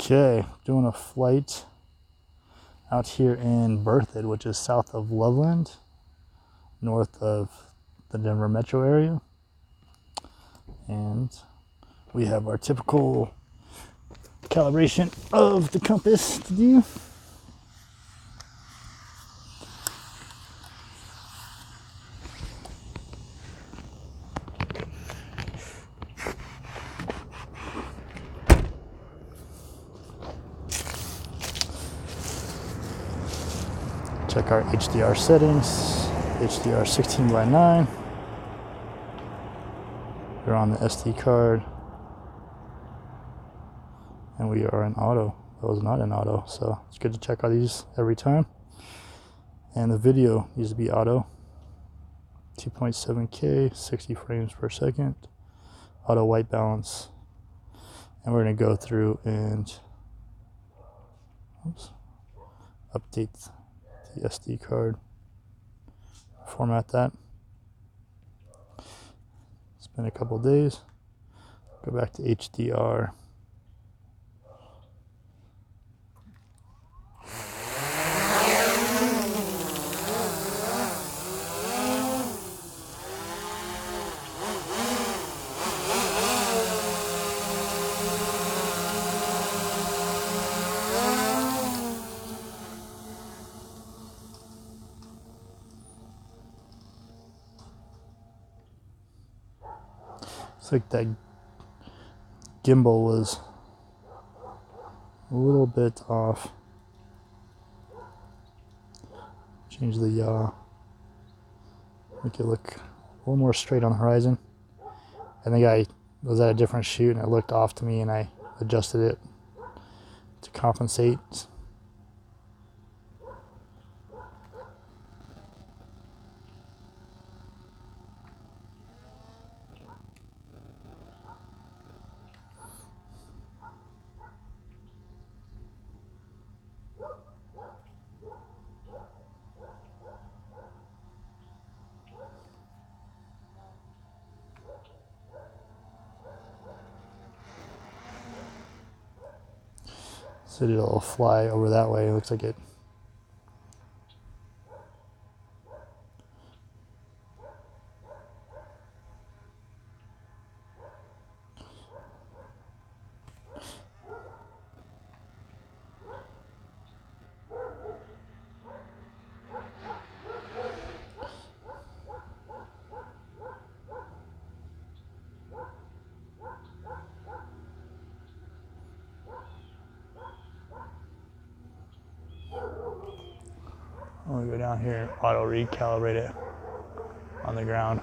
Okay, doing a flight out here in Berthoud, which is south of Loveland, north of the Denver metro area. And we have our typical calibration of the compass to do. Check our HDR settings, HDR 16:9. We're on the SD card. And we are in auto. That was not in auto, so it's good to check all these every time. And the video needs to be auto. 2.7K, 60 frames per second. Auto white balance. And we're going to go through and update the SD card. Format that. It's been a couple days. Go back to HDR. It's like that gimbal was a little bit off. Change the yaw. Make it look a little more straight on the horizon. I think I was at a different shoot and it looked off to me and I adjusted it to compensate. So it'll fly over that way. It looks like it. I'm gonna go down here and auto recalibrate it on the ground.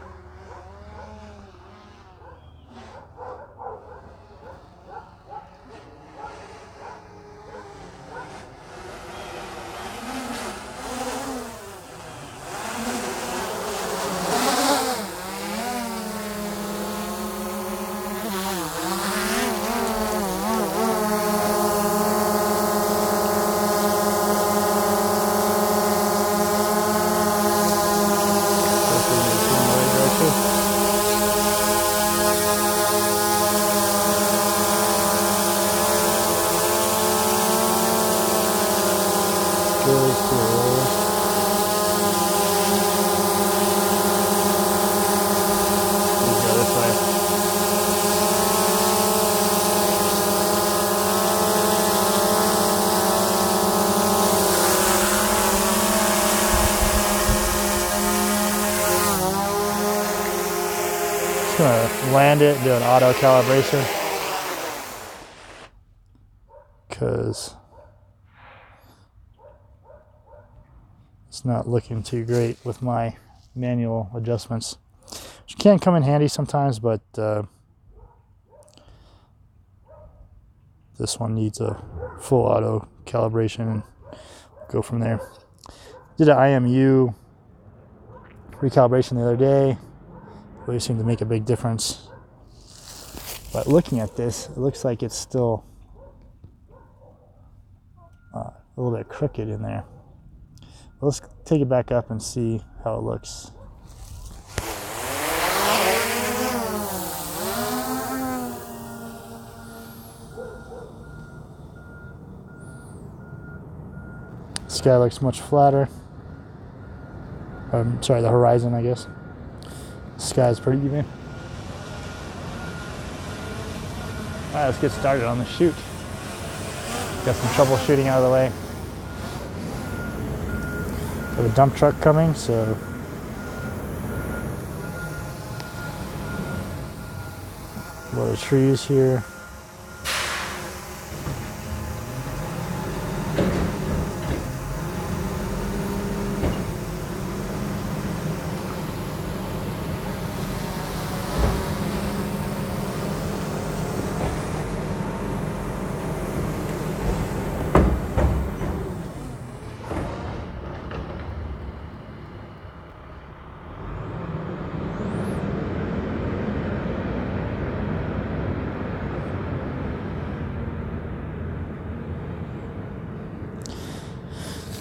Just gonna land it, do an auto calibration, because it's not looking too great with my manual adjustments, which can come in handy sometimes, but this one needs a full auto calibration and go from there. Did an IMU recalibration the other day. Really seemed to make a big difference. But looking at this, it looks like it's still a little bit crooked in there. But let's take it back up and see how it looks. sky looks much flatter. Sorry, the horizon, I guess. The sky is pretty even. Alright, let's get started on the shoot. Got some troubleshooting out of the way. We have a dump truck coming, so a lot of trees here.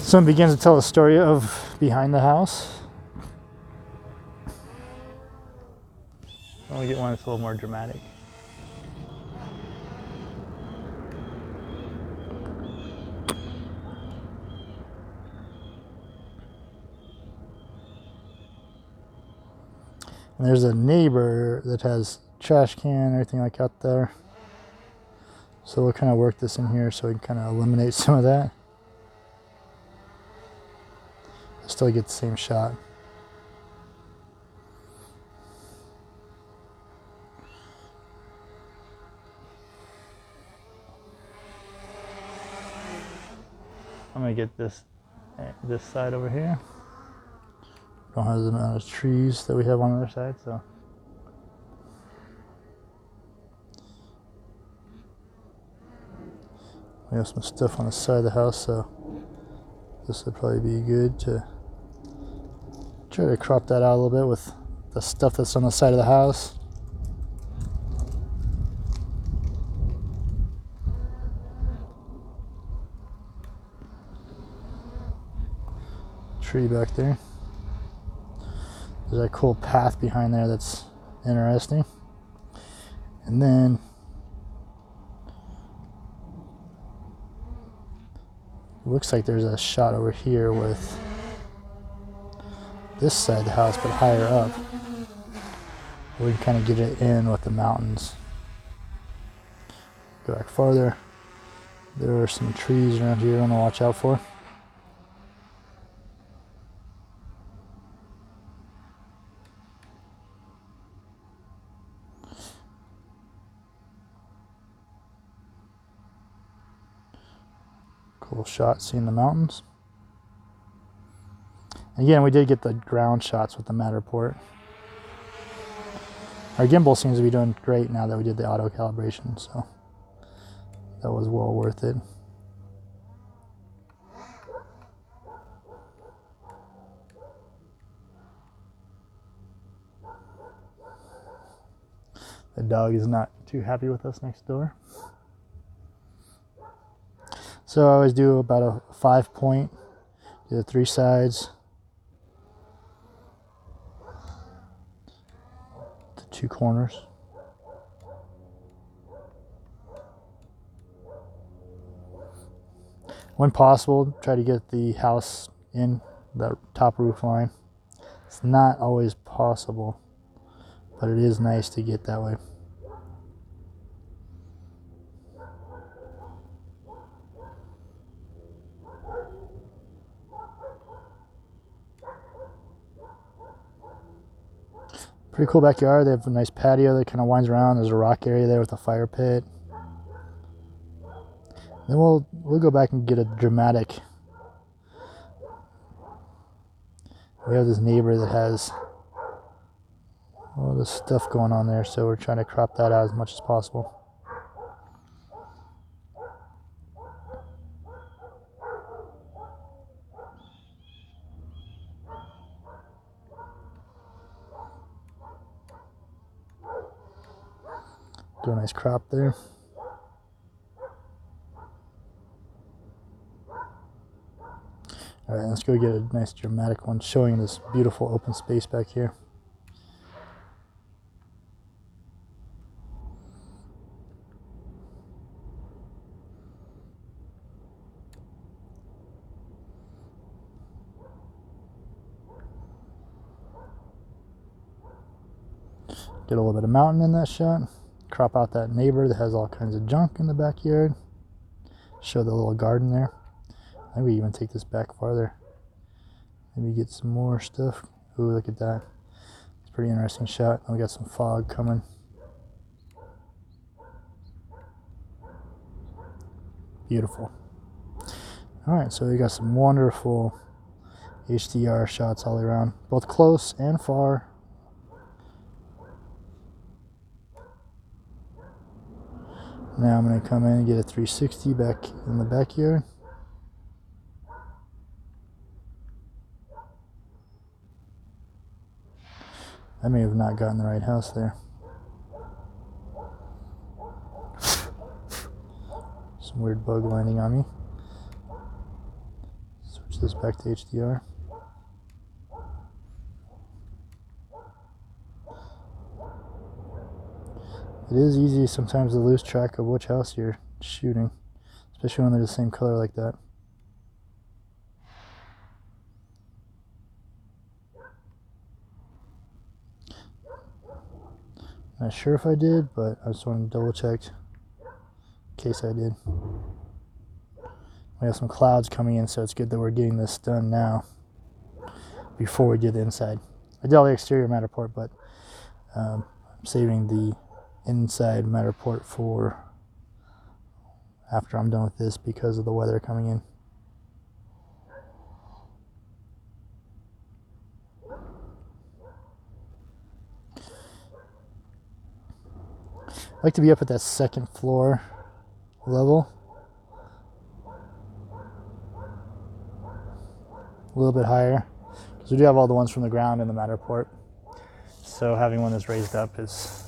Someone begins to tell the story of behind the house. I want to get one that's a little more dramatic. And there's a neighbor that has trash can and everything like out there. So we'll kind of work this in here so we can kind of eliminate some of that. Still get the same shot. I'm gonna get this side over here. Don't have the amount of trees that we have on the other side, so. We have some stuff on the side of the house, so this would probably be good to try to crop that out a little bit with the stuff that's on the side of the house. Tree back there. There's that cool path behind there that's interesting. And then it looks like there's a shot over here with this side of the house, but higher up. We can kind of get it in with the mountains. Go back farther. There are some trees around here I want to watch out for. Cool shot seeing the mountains. Again, we did get the ground shots with the Matterport. Our gimbal seems to be doing great now that we did the auto calibration, so that was well worth it. The dog is not too happy with us next door. So I always do about a 5-point, do the 3 sides, the 2 corners. When possible, try to get the house in the top roof line. It's not always possible, but it is nice to get that way. Pretty cool backyard. They have a nice patio that kind of winds around. There's a rock area there with a fire pit. Then we'll go back and get a dramatic. We have this neighbor that has all this stuff going on there, so we're trying to crop that out as much as possible. Do a nice crop there. All right, let's go get a nice dramatic one showing this beautiful open space back here. Get a little bit of mountain in that shot. Crop out that neighbor that has all kinds of junk in the backyard. Show the little garden there. Maybe even take this back farther. Maybe get some more stuff. Ooh, look at that. It's a pretty interesting shot. We got some fog coming. Beautiful. All right, so we got some wonderful HDR shots all around, both close and far. Now I'm going to come in and get a 360 back in the backyard. I may have not gotten the right house there. Some weird bug landing on me. Switch this back to HDR. It is easy sometimes to lose track of which house you're shooting, especially when they're the same color like that. Not sure if I did, but I just wanted to double check in case I did. We have some clouds coming in, so it's good that we're getting this done now before we do the inside. I did all the exterior Matterport, but I'm saving the inside Matterport for after I'm done with this because of the weather coming in. I like to be up at that second floor level. A little bit higher, because we do have all the ones from the ground in the Matterport. So having one that's raised up is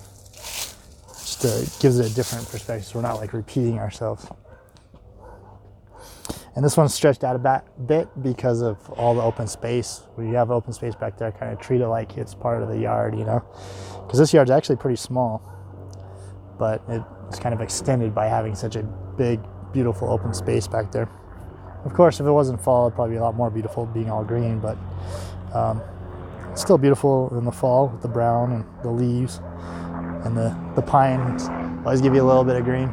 just gives it a different perspective, so we're not like repeating ourselves. And this one's stretched out a bit because of all the open space. We have open space back there, kind of treat it like it's part of the yard, you know? Because this yard's actually pretty small, but it's kind of extended by having such a big, beautiful open space back there. Of course, if it wasn't fall, it'd probably be a lot more beautiful being all green, but it's still beautiful in the fall with the brown and the leaves, and the pines always give you a little bit of green.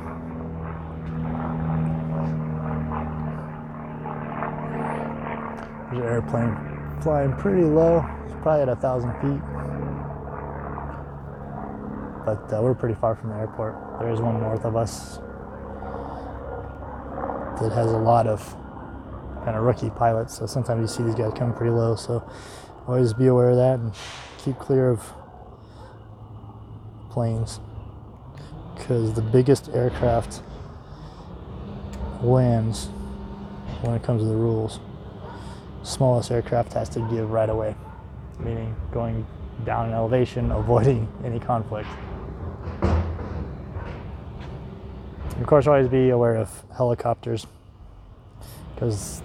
There's an airplane flying pretty low. It's probably at 1,000 feet. But we're pretty far from the airport. There is one north of us that has a lot of kind of rookie pilots, so sometimes you see these guys coming pretty low, so always be aware of that and keep clear of planes, because the biggest aircraft wins when it comes to the rules. Smallest aircraft has to give right away, meaning going down in elevation, avoiding any conflict. And of course, always be aware of helicopters, because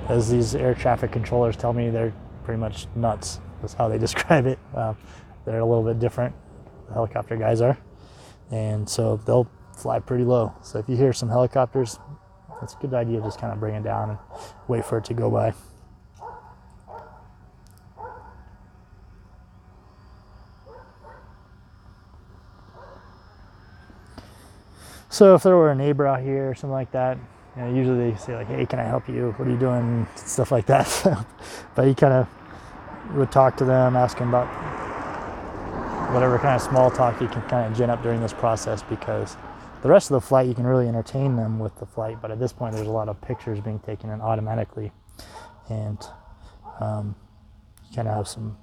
as these air traffic controllers tell me, they're pretty much nuts. That's how they describe it. They're a little bit different, the helicopter guys are, and so they'll fly pretty low. So if you hear some helicopters, it's a good idea to just kind of bring it down and wait for it to go by. So if there were a neighbor out here or something like that, you know, usually they say like, hey, can I help you? What are you doing? Stuff like that. But you kind of would talk to them, ask them about whatever kind of small talk you can kind of gin up during this process, because the rest of the flight you can really entertain them with the flight, but at this point there's a lot of pictures being taken in automatically, and you kind of have some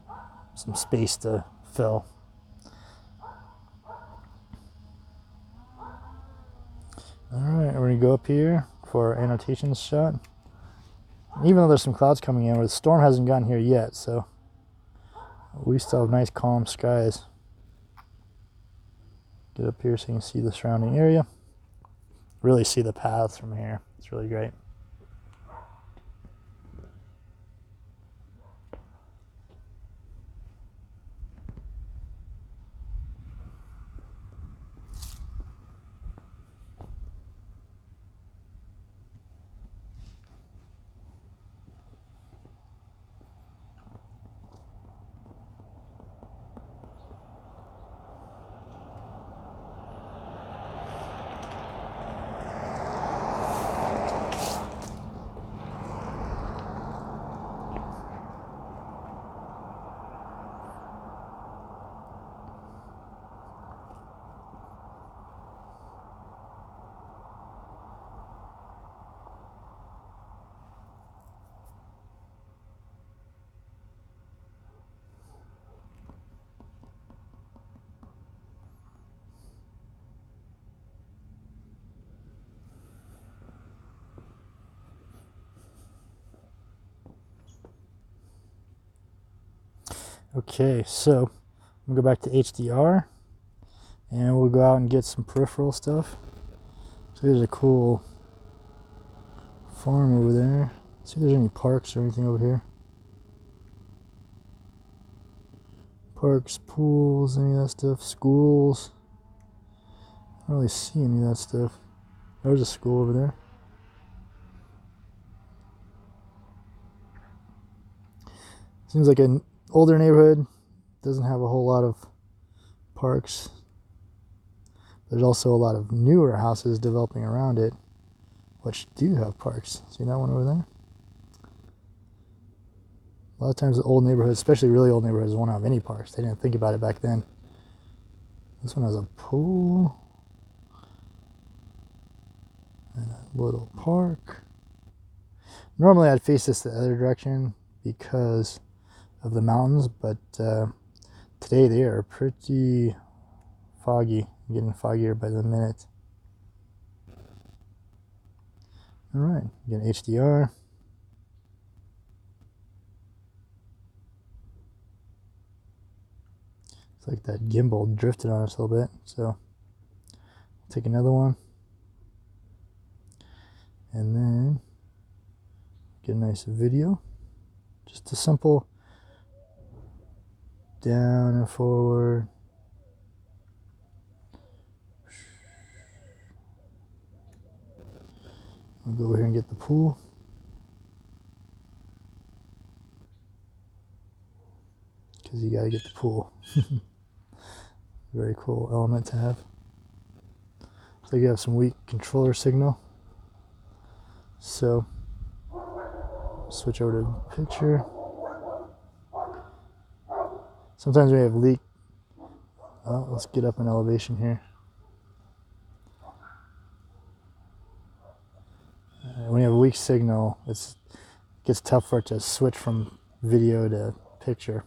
space to fill. All right, we're gonna go up here for our annotations shot. Even though there's some clouds coming in, the storm hasn't gotten here yet, so we still have nice calm skies. Get up here so you can see the surrounding area. Really see the paths from here. It's really great. Okay, so we'll go back to HDR and we'll go out and get some peripheral stuff. So there's a cool farm over there. Let's see if there's any parks or anything over here. Parks, pools, any of that stuff, schools. I don't really see any of that stuff. There's a school over there. Seems like an older neighborhood. Doesn't have a whole lot of parks. There's also a lot of newer houses developing around it, which do have parks. See that one over there? A lot of times the old neighborhoods, especially really old neighborhoods, won't have any parks. They didn't think about it back then. This one has a pool. And a little park. Normally I'd face this the other direction because of the mountains, but today they are pretty foggy, getting foggier by the minute. All right, again, HDR. It's like that gimbal drifted on us a little bit, so take another one. And then get a nice video. Just a simple down and forward. We'll go over here and get the pool. Because you gotta get the pool. Very cool element to have. So you have some weak controller signal. So switch over to picture. Sometimes we have leak. Oh, let's get up in elevation here. When you have a weak signal, it gets tough for it to switch from video to picture.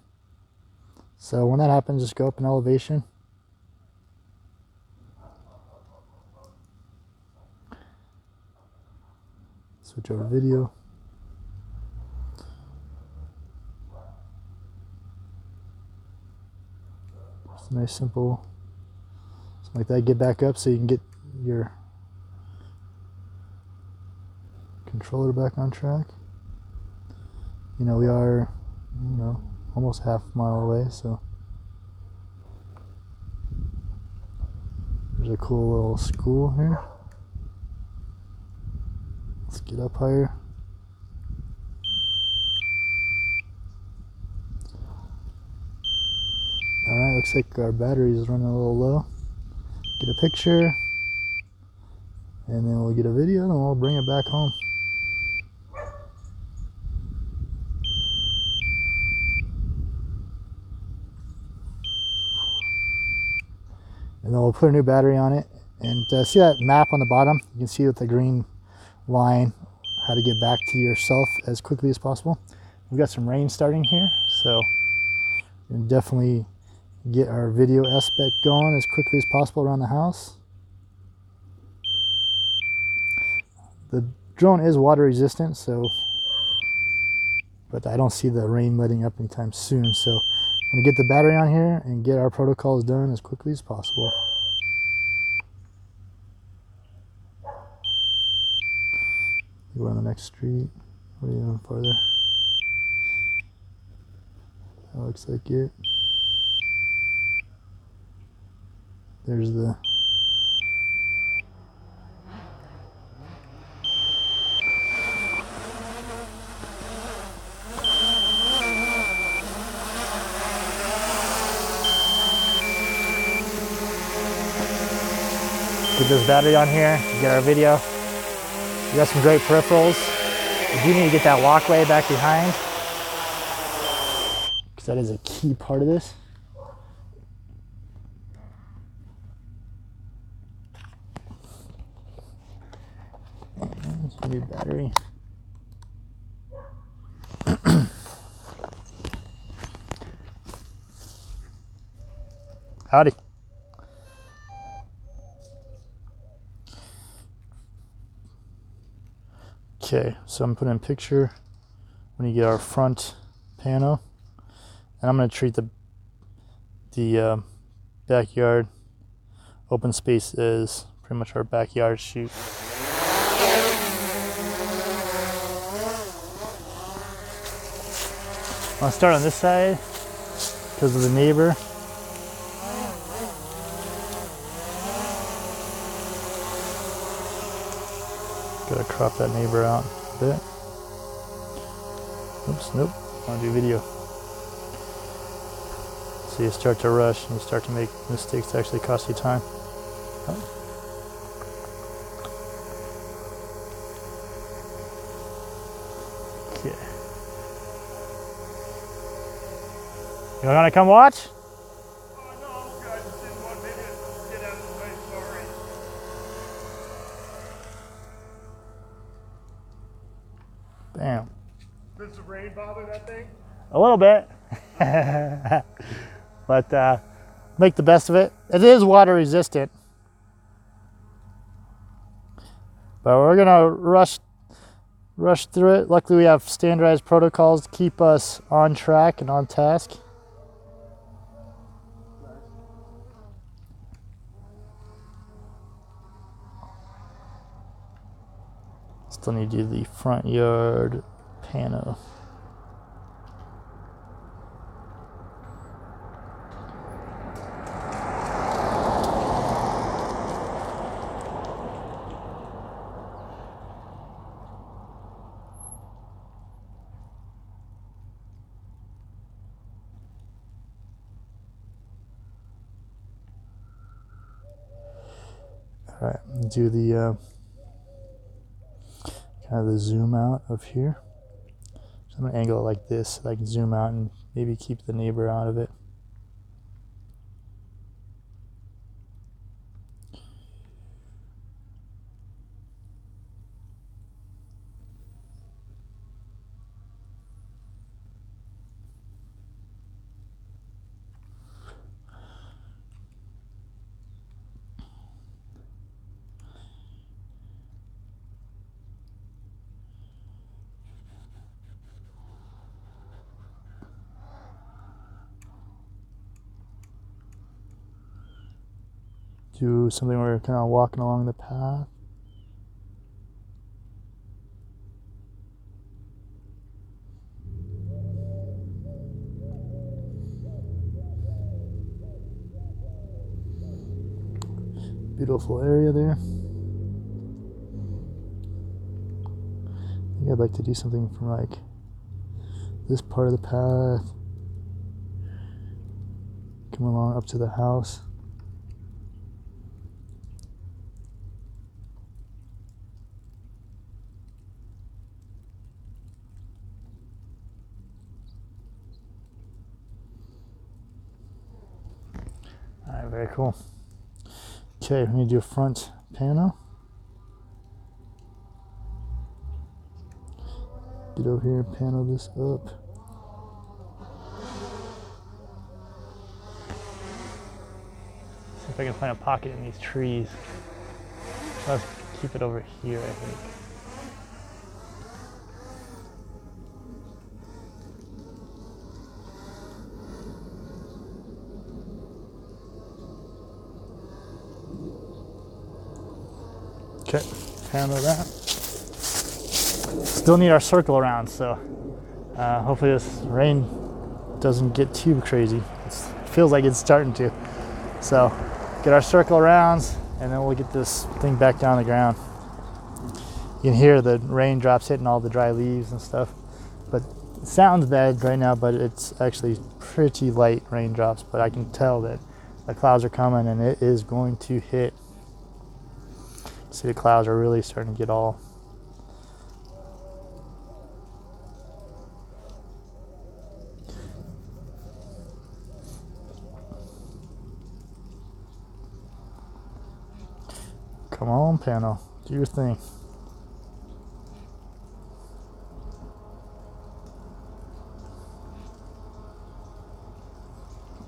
So when that happens, just go up in elevation. Switch over to video. Just a nice simple, something like that. Get back up so you can get your controller back on track. You know, we are, almost half a mile away, so there's a cool little school here. Let's get up higher. Alright, looks like our battery is running a little low. Get a picture, and then we'll get a video, and we'll bring it back home. And then we'll put a new battery on it. And see that map on the bottom? You can see with the green line how to get back to yourself as quickly as possible. We've got some rain starting here, so we can definitely get our video aspect going as quickly as possible around the house. The drone is water resistant, but I don't see the rain letting up anytime soon, so I'm going to get the battery on here and get our protocols done as quickly as possible. We're on the next street. Or even farther. That looks like it. There's the get this battery on here, get our video. We got some great peripherals. We do need to get that walkway back behind, because that is a key part of this. New battery. Howdy. Okay, so I'm putting in picture when you get our front panel, And I'm going to treat the backyard open space as pretty much our backyard shoot. I'll start on this side because of the neighbor. Gotta crop that neighbor out a bit. Oops, nope, I want to do video. So you start to rush and you start to make mistakes that actually cost you time. Oh. Okay. You want to come watch? Oh, no, I'm good. I just didn't want maybe to get out of the way. Sorry. Bam. Does the rain bother that thing? A little bit. But make the best of it. It is water resistant. But we're gonna rush through it. Luckily we have standardized protocols to keep us on track and on task. Still need to do the front yard pano. All right, do the kind of the zoom out of here. So I'm gonna angle it like this so I can zoom out and maybe keep the neighbor out of it. Do something where we're kind of walking along the path. Beautiful area there. I think I'd like to do something from like this part of the path. Come along up to the house. Alright, very cool. Okay, we're going to do a front pano. Get over here and pano this up. See if I can find a pocket in these trees. Let's keep it over here, I think. Okay, handle that. Still need our circle around, so hopefully this rain doesn't get too crazy. It feels like it's starting to. So get our circle around and then we'll get this thing back down the ground. You can hear the raindrops hitting all the dry leaves and stuff. But it sounds bad right now, but it's actually pretty light raindrops. But I can tell that the clouds are coming and it is going to hit. See, the clouds are really starting to get all come on, panel, do your thing.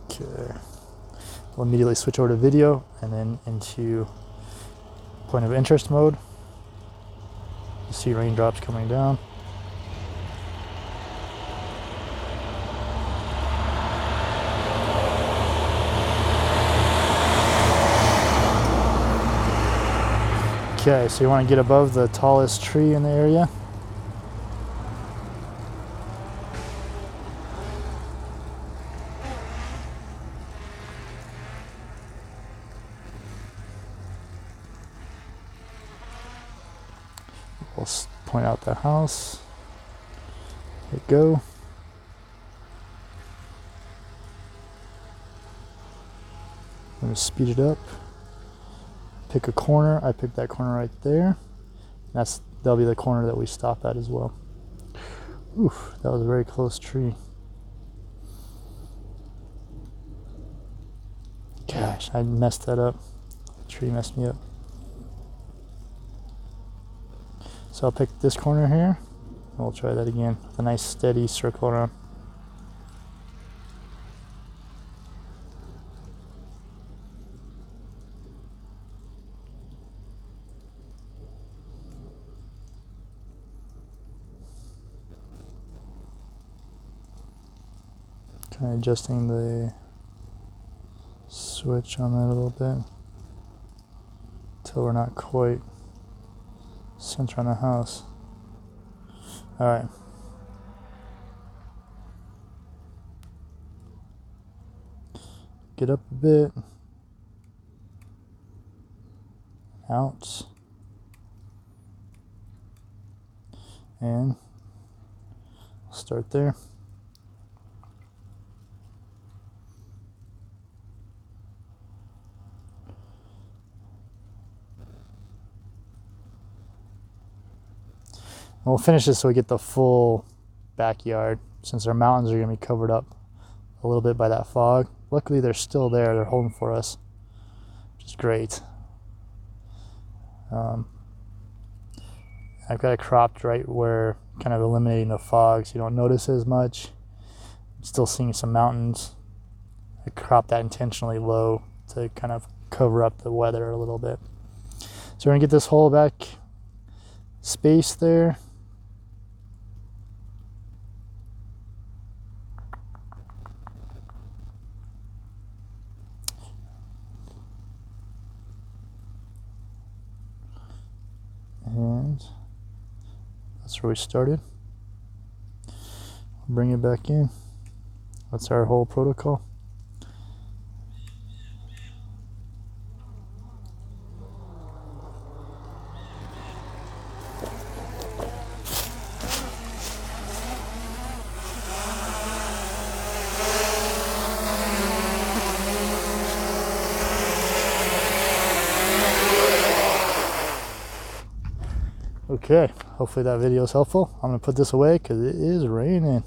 Okay, we'll immediately switch over to video and then into point of interest mode. You see raindrops coming down. Okay, so you want to get above the tallest tree in the area. We'll point out the house. Hit go. I'm going to speed it up. Pick a corner. I picked that corner right there. That'll be the corner that we stop at as well. Oof, that was a very close tree. Gosh, I messed that up. The tree messed me up. So I'll pick this corner here. And we'll try that again with a nice steady circle around. Kind of adjusting the switch on that a little bit until we're not quite center on the house. All right. Get up a bit. Out. And start there. We'll finish this so we get the full backyard, since our mountains are going to be covered up a little bit by that fog. Luckily, they're still there. They're holding for us, which is great. I've got it cropped right where, kind of eliminating the fog so you don't notice it as much. I'm still seeing some mountains. I cropped that intentionally low to kind of cover up the weather a little bit. So we're going to get this whole back space there. And that's where we started. Bring it back in. That's our whole protocol. Okay, hopefully that video is helpful. I'm going to put this away because it is raining.